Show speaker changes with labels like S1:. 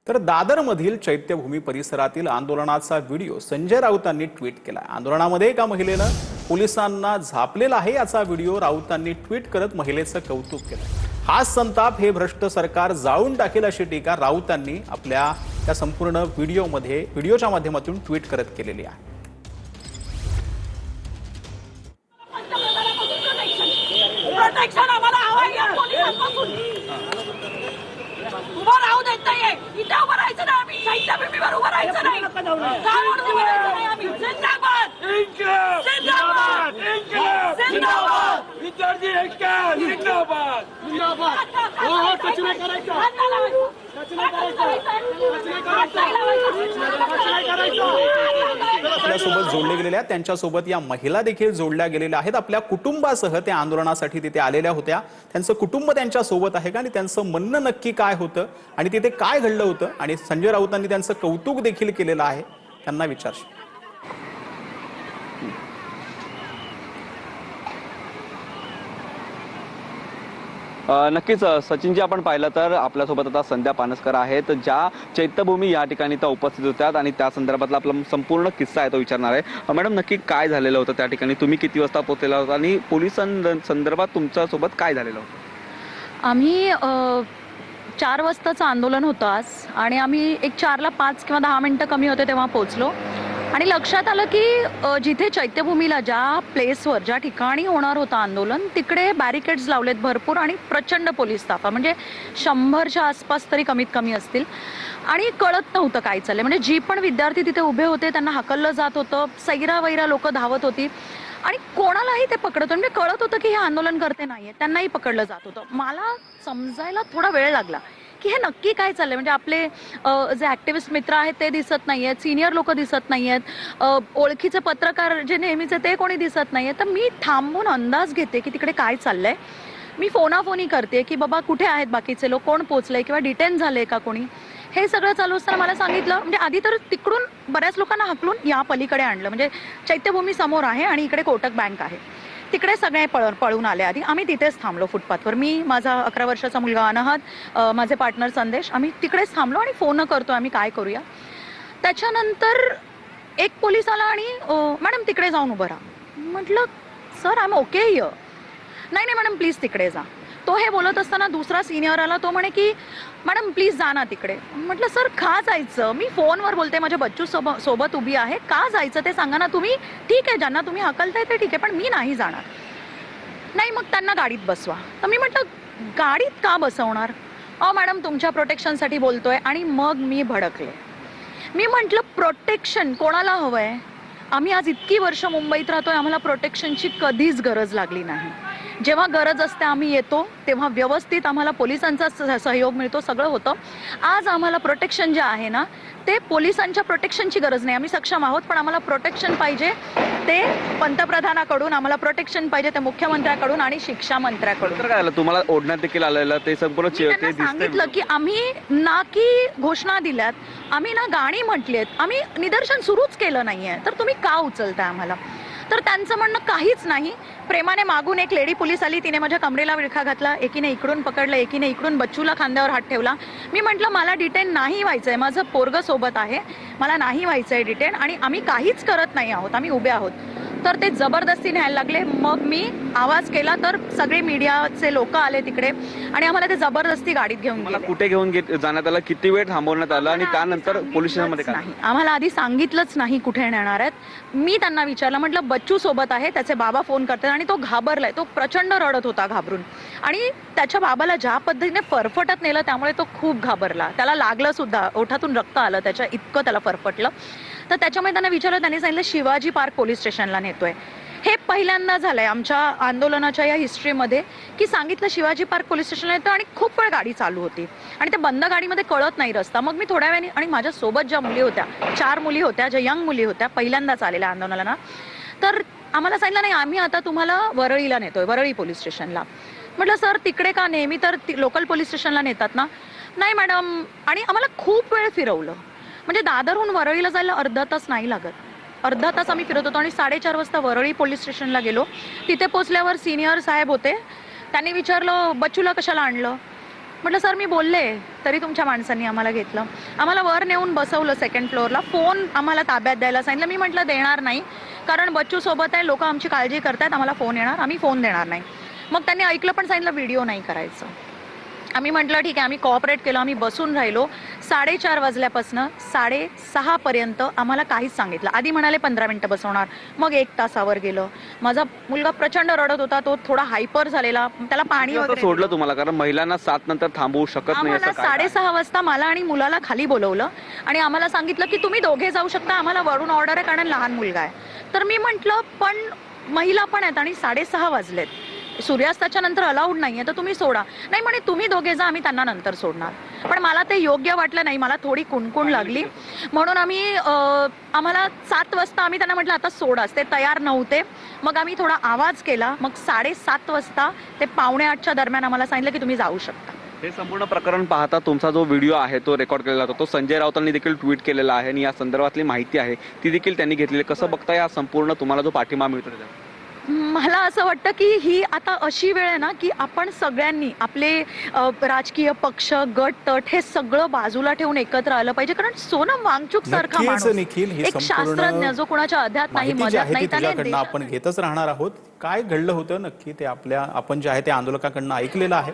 S1: तर दादरमधील चैत्यभूमी परिसरातील आंदोलनाचा व्हिडिओ संजय राऊतांनी ट्विट केला। आंदोलनामध्ये एका महिलेनं पोलिसांना झापलेला आहे, याचा व्हिडिओ राऊतांनी ट्विट करत महिलेचं कौतुक केलं। हा संताप हे भ्रष्ट सरकार जाळून टाकेल अशी टीका राऊतांनी आपल्या त्या संपूर्ण व्हिडिओच्या माध्यमातून ट्विट करत केलेली आहे।
S2: प्रोटेक्शन आम्हाला हवंय या पोलिसांपासून। उभं राहू देत नाहीये, इथे उभं राहायचं नाही, आम्ही चैत्यभूमीवर उभं राहायचं नाही, जागून उभं राहायचं नाही आम्ही। जिंदाबाद
S3: इन्क्लाब
S2: जिंदाबाद जिंदाबाद
S3: विद्यार्थी ऐक्य जिंदाबाद
S2: जिंदाबाद।
S3: हो टच नाही करायचं, टच नाही
S1: आपल्यासोबत जोडले गेलेले आहेत, त्यांच्यासोबत या महिला देखील जोडल्या गेलेल्या आहेत। आपल्या कुटुंबासह त्या आंदोलनासाठी तिथे आलेल्या होत्या। त्यांचं कुटुंब त्यांच्या सोबत आहे का आणि त्यांचं म्हणणं नक्की काय होतं आणि तिथे काय घडलं होतं आणि संजय राऊतांनी त्यांचं कौतुक देखील केलेलं आहे, त्यांना विचारशील।
S4: नक्कीच सचिनजी, आपण पाहिलं तर आपल्यासोबत आता संध्या पानसकर आहेत, ज्या चैत्यभूमी या ठिकाणी त्या उपस्थित होत्या आणि त्या संदर्भातला आपला संपूर्ण किस्सा आहे तो विचारणार आहे। मॅडम, नक्की काय झालेलं होतं त्या ठिकाणी? तुम्ही किती वाजता पोहोचलेला होता आणि पोलिसांसंदर्भात तुमच्यासोबत काय झालेलं होतं?
S5: आम्ही 4 वाजताचं आंदोलन होतं आज आणि आम्ही एक 4 ला 5 किंवा 10 मिनिटं कमी होते तेव्हा पोहोचलो आणि लक्षात आलं की जिथे चैत्यभूमीला ज्या प्लेसवर ज्या ठिकाणी होणार होतं आंदोलन तिकडे बॅरिकेड्स लावलेत भरपूर आणि प्रचंड पोलीस ताफा, म्हणजे 100च्या आसपास तरी कमीत कमी असतील आणि कळत नव्हतं काय चाललंय। म्हणजे जी पण विद्यार्थी तिथे उभे होते त्यांना हाकललं जात होतं, सैरा वैरा लोक धावत होती आणि कोणालाही ते पकडत होते, म्हणजे कळत होतं की हे आंदोलन करते नाहीये, त्यांनाही पकडलं जात होतं। मला समजायला थोडा वेळ लागला की हे नक्की काय चाललंय। म्हणजे आपले जे ऍक्टिव्हिस्ट मित्र आहेत ते दिसत नाहीयेत, सिनियर लोक दिसत नाहीयेत, ओळखीचे पत्रकार जे नेहमीचे ते कोणी दिसत नाहीये। तर मी थांबून अंदाज घेते की तिकडे काय चाललंय। मी फोनाफोनी करते की बाबा कुठे आहेत बाकीचे लोक, कोण पोहोचले किंवा डिटेन झाले का कोणी। हे सगळं चालू असताना मला सांगितलं, म्हणजे आधी तर तिकडून बऱ्याच लोकांना हाकलून या पलीकडे आणलं, म्हणजे चैत्यभूमी समोर आहे आणि इकडे कोटक बँक आहे, तिकडे सगळे पळून आले। आधी आम्ही तिथेच थांबलो फुटपाथवर, मी, माझा 11 वर्षाचा मुलगा अनाहत, माझे पार्टनर संदेश, आम्ही तिकडेच थांबलो आणि फोन करतो आम्ही काय करूया। त्याच्यानंतर एक पोलीस आला आणि मॅडम तिकडे जाऊन उभं राहा। म्हटलं sir I am okay here. नाही नाही मॅडम प्लीज तिकडे जा। तो हे बोलत असताना दुसरा सिनियर आला, तो म्हणे की मॅडम प्लीज जा ना तिकडे। म्हटलं सर का जायचं, मी फोनवर बोलते, माझ्या बच्चू सोबत उभी आहे, का जायचं ते सांगा ना तुम्ही। ठीक आहे ज्यांना तुम्ही हकलताय ते ठीक आहे पण मी नाही जाणार। नाही मग त्यांना गाडीत बसवा। तर मी म्हटलं गाडीत का बसवणार, मॅडम तुमच्या प्रोटेक्शनसाठी बोलतोय। आणि मग मी भडकले। मी म्हटलं प्रोटेक्शन कोणाला हवंय? आम्ही आज इतकी वर्ष मुंबईत राहतोय, आम्हाला प्रोटेक्शनची कधीच गरज लागली नाही। जेव्हा गरज असते आम्ही येतो, तेव्हा व्यवस्थित आम्हाला पोलिसांचा सहयोग मिळतो, सगळं होतं। आज आम्हाला प्रोटेक्शन जे आहे ना ते पोलिसांच्या प्रोटेक्शनची गरज नाही, आम्ही सक्षम आहोत, पण आम्हाला प्रोटेक्शन पाहिजे ते पंतप्रधानाकडून, आम्हाला प्रोटेक्शन पाहिजे ते मुख्यमंत्र्याकडून आणि शिक्षा मंत्र्याकडून।
S4: तर काय झालं, तुम्हाला ओढण्यात देखील आलेलं ते संपूर्ण
S5: ते सांगितलं की आम्ही ना की घोषणा दिल्यात, आम्ही ना गाणी म्हटलीत, आम्ही निदर्शन सुरूच केलं नाहीये, तर तुम्ही का उचलताय आम्हाला? तर त्यांचं म्हणणं काहीच नाही। प्रेमाने मागून एक लेडी पोलीस आली, तिने माझ्या कमरेला विळखा घातला, एकीने इकडून पकडलं, एकीने इकडून बच्चूला खांद्यावर हात ठेवला। मी म्हटलं मला डिटेन नाही व्हायचंय, माझं पोरगं सोबत आहे, मला नाही व्हायचंय डिटेन आणि आम्ही काहीच करत नाही आहोत, आम्ही उभे आहोत। तर ते जबरदस्ती न्यायला लागले। मग मी आवाज केला तर सगळे मीडियाचे लोक आले तिकडे आणि आम्हाला ते जबरदस्ती गाडीत घेऊन गेले।
S4: कुठे घेऊन जाण्यात आलं, किती वेळ थांबवण्यात आलं आणि त्यानंतर पोलीस स्टेशनमध्ये काय?
S5: नाही, आम्हाला आधी सांगितलंच नाही कुठे नेणार आहेत। मी त्यांना विचारलं, म्हटलं बच्चू सोबत आहे, त्याचे बाबा फोन करतात आणि तो घाबरलाय, तो प्रचंड रडत होता घाबरून आणि त्याच्या बाबाला ज्या पद्धतीने फरफटत नेलं त्यामुळे तो खूप घाबरला, त्याला लागलं सुद्धा, ओठातून रक्त आलं त्याच्या, इतकं त्याला फरफटलं। तर त्याच्यामुळे त्यांना विचारलं, त्यांनी सांगितलं शिवाजी पार्क पोलीस स्टेशनला नेतोय। हे पहिल्यांदा झालंय आमच्या आंदोलनाच्या या हिस्ट्रीमध्ये की सांगितलं शिवाजी पार्क पोलीस स्टेशनला येतो आणि खूप वेळ गाडी चालू होती आणि ते बंद गाडीमध्ये कळत नाही रस्ता। मग मी थोड्या वेळाने, आणि माझ्या सोबत ज्या मुली होत्या, 4 मुली होत्या, ज्या यंग मुली होत्या, पहिल्यांदाच आलेल्या आंदोलनाला, तर आम्हाला सांगितलं नाही आम्ही आता तुम्हाला वरळीला नेतोय, वरळी पोलीस स्टेशनला। म्हटलं सर तिकडे का, नेहमी तर लोकल पोलीस स्टेशनला नेतात ना। नाही मॅडम, आणि आम्हाला खूप वेळ फिरवलं, म्हणजे दादरहून वरळीला जायला अर्धा तास नाही लागत, अर्धा तास आम्ही फिरत होतो आणि 4:30 वाजता वरळी पोलीस स्टेशनला गेलो। तिथे पोहोचल्यावर सिनियर साहेब होते, त्यांनी विचारलं बच्चूला कशाला आणलं। म्हटलं सर मी बोलले तरी तुमच्या माणसांनी आम्हाला घेतलं, आम्हाला वर नेऊन बसवलं सेकंड फ्लोअरला, फोन आम्हाला ताब्यात द्यायला सांगितलं. मी म्हटलं देणार नाही, कारण बच्चू सोबत आहे, लोक आमची काळजी करतायत, आम्हाला फोन येणार, आम्ही फोन देणार नाही. मग त्यांनी ऐकलं पण सांगितलं व्हिडिओ नाही करायचं. आम्ही म्हटलं ठीक आहे, आम्ही कॉपरेट केलं, आम्ही बसून राहिलो. 4:30 वाजल्यापासून 6:30 पर्यंत आम्हाला काहीच सांगितलं. आधी म्हणाले 15 मिनिटं बसवणार, मग 1 तासावर गेलं. माझा मुलगा प्रचंड रडत होता, तो थोडा हायपर झालेला, त्याला पाणी
S4: आता
S5: वगैरे
S4: सोडलं तुम्हाला, कारण महिलांना 7 नंतर थांबवू शकत नाही
S5: आम्हाला
S4: असं काय?
S5: 6:30 वाजता मला आणि मुलाला खाली बोलवलं आणि आम्हाला सांगितलं की तुम्ही दोघे जाऊ शकता, आम्हाला वरून ऑर्डर आहे कारण लहान मुलगा आहे. तर मी म्हटलं पण महिला पण आहेत आणि 6:30 वाजलेत, सूर्यास्ताच्या नंतर अलाउड नाहीये, तर तुम्ही सोडा. नाही म्हणे तुम्ही दोघे जा, आम्ही त्यांना नंतर सोडणार. पण मला ते योग्य वाटलं नाही, मला थोडी कुणकुण लागली, म्हणून आम्हाला 7 वाजता आम्ही त्यांना म्हटलं आता सोडाच. ते तयार नव्हते, मग आम्ही थोडा आवाज केला, मग 7:30 वाजता ते 7:45च्या दरम्यान आम्हाला सांगितलं की तुम्ही जाऊ शकता.
S4: हे संपूर्ण प्रकरण पाहता तुमचा जो व्हिडिओ आहे तो रेकॉर्ड केलेला होता, तो संजय राऊतांनी देखील ट्विट केलेला आहे आणि या संदर्भातली माहिती आहे ती देखील त्यांनी घेतलेली. कसं बघता या संपूर्ण तुम्हाला जो पाठिंबा मिळतो त्याचा?
S5: मला असं वाटतं की ही आता अशी वेळ आहे ना की आपण सगळ्यांनी आपले राजकीय पक्ष, गट, तट हे सगळं बाजूला ठेवून एकत्र आलं पाहिजे. कारण सोनम वांगचुक सारखा
S1: नक्कीच
S5: माणूस,
S1: निखिल, ही
S5: एक शास्त्रज्ञ जो कोणाच्या अध्यात नाही,
S1: माहिती जी
S5: मदत
S1: आहे ती
S5: नाही, त्याने
S1: तुझ्याकडनं आपण घेतच राहणार आहोत. काय घडलं होतं नक्की ते आपण जे आहे ते आंदोलकांकडनं ऐकलेलं आहे.